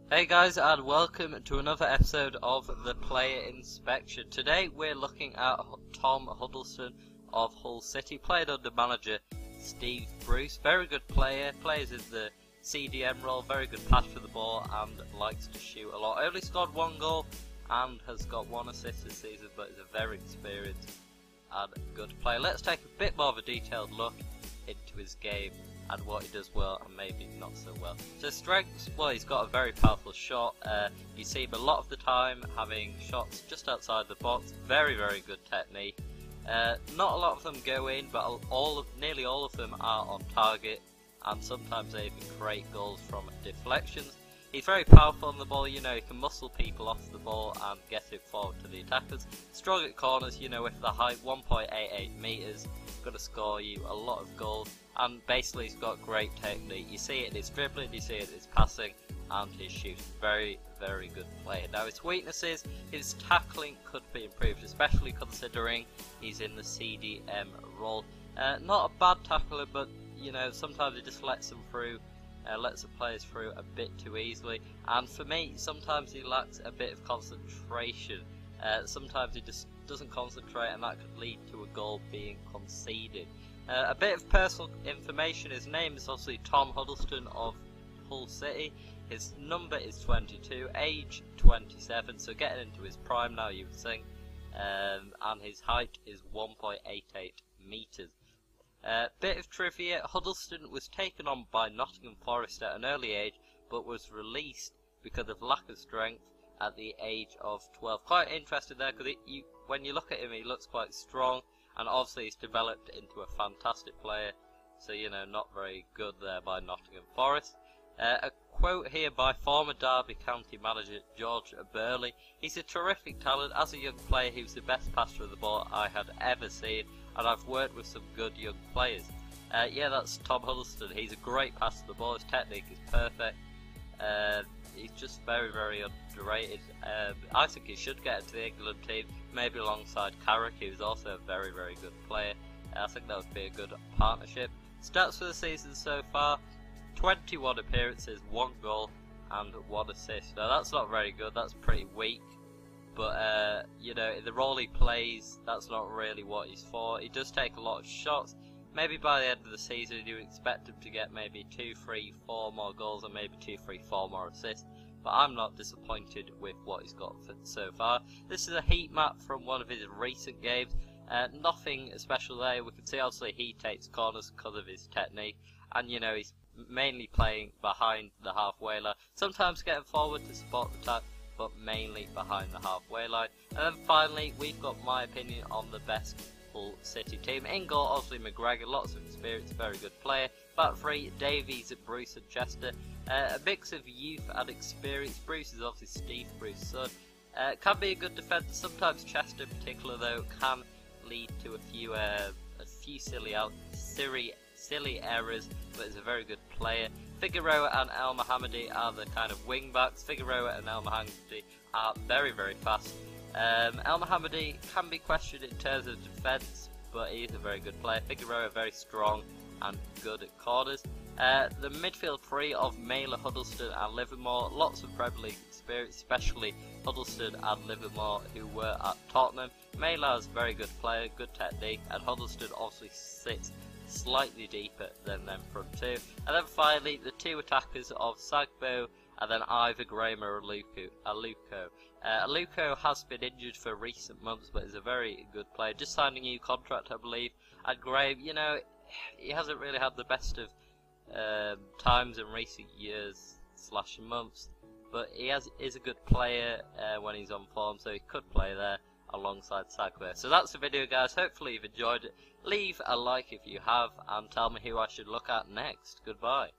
Hey guys, and welcome to another episode of the Player Inspection. Today we're looking at Tom Huddlestone of Hull City, played under manager Steve Bruce. Very good player, plays in the CDM role, very good pass for the ball and likes to shoot a lot. Only scored one goal and has got one assist this season, but is a very experienced and good player. Let's take a bit more of a detailed look into his game and what he does well and maybe not so well. So strengths, well, he's got a very powerful shot. You see him a lot of the time having shots just outside the box. Very good technique. Not a lot of them go in, but nearly all of them are on target, and sometimes they even create goals from deflections. He's very powerful on the ball, you know, he can muscle people off the ball and get it forward to the attackers. Strong at corners, you know, with the height, 1.88 metres, going to score you a lot of goals. And basically he's got great technique. You see it in his dribbling, you see it in his passing, and his shooting. Very good player. Now his weaknesses, his tackling could be improved, especially considering he's in the CDM role. Not a bad tackler, but you know, sometimes he just lets them through. Lets the players through a bit too easily, and for me sometimes he lacks a bit of concentration. Sometimes he just doesn't concentrate, and that could lead to a goal being conceded. A bit of personal information: his name is obviously Tom Huddlestone of Hull City. His number is 22, age 27, so getting into his prime now, you would think, and his height is 1.88 metres. Bit of trivia: Huddlestone was taken on by Nottingham Forest at an early age, but was released because of lack of strength at the age of 12. Quite interesting there, because when you look at him, he looks quite strong, and obviously he's developed into a fantastic player. So, you know, not very good there by Nottingham Forest. A quote here by former Derby County manager George Burley: "He's a terrific talent. As a young player, he was the best passer of the ball I had ever seen, and I've worked with some good young players." Yeah, that's Tom Huddlestone. He's a great passer of the ball. His technique is perfect. He's just very underrated. I think he should get into the England team, maybe alongside Carrick, who's also a very good player. I think that would be a good partnership. Stats for the season so far: 21 appearances, 1 goal and 1 assist. Now that's not very good, that's pretty weak. But, you know, in the role he plays, that's not really what he's for. He does take a lot of shots. Maybe by the end of the season you expect him to get maybe 2, 3, 4 more goals, and maybe 2, 3, 4 more assists. But I'm not disappointed with what he's got so far. This is a heat map from one of his recent games. Nothing special there. We can see obviously he takes corners because of his technique. And you know, he's mainly playing behind the halfway line. Sometimes getting forward to support the attack, but mainly behind the halfway line. And then finally, we've got my opinion on the best Hull City team. In goal, obviously McGregor, lots of experience, very good player. Back three: Davies, Bruce and Chester. A mix of youth and experience. Bruce is obviously Steve Bruce's son. Can be a good defender. Sometimes Chester in particular, though, can lead to a few silly errors, but is a very good player. Figueroa and El Mohammadi are the kind of wing backs. Figueroa and El Mohammadi are very fast. El Mohammadi can be questioned in terms of defence, but he is a very good player. Figueroa very strong and good at corners. The midfield three of Mailer, Huddlestone and Livermore, lots of Premier League experience, especially Huddlestone and Livermore, who were at Tottenham. Mailer is a very good player, good technique, and Huddlestone obviously sits slightly deeper than them front two. And then finally, the two attackers of Sagbo and then either Graham or Aluko. Aluko has been injured for recent months, but is a very good player. Just signed a new contract, I believe. And Graham, you know, he hasn't really had the best of times in recent years / months, but he is a good player when he's on form, so he could play there alongside Sagbo. So that's the video, guys. Hopefully you've enjoyed it. Leave a like if you have, and tell me who I should look at next. Goodbye.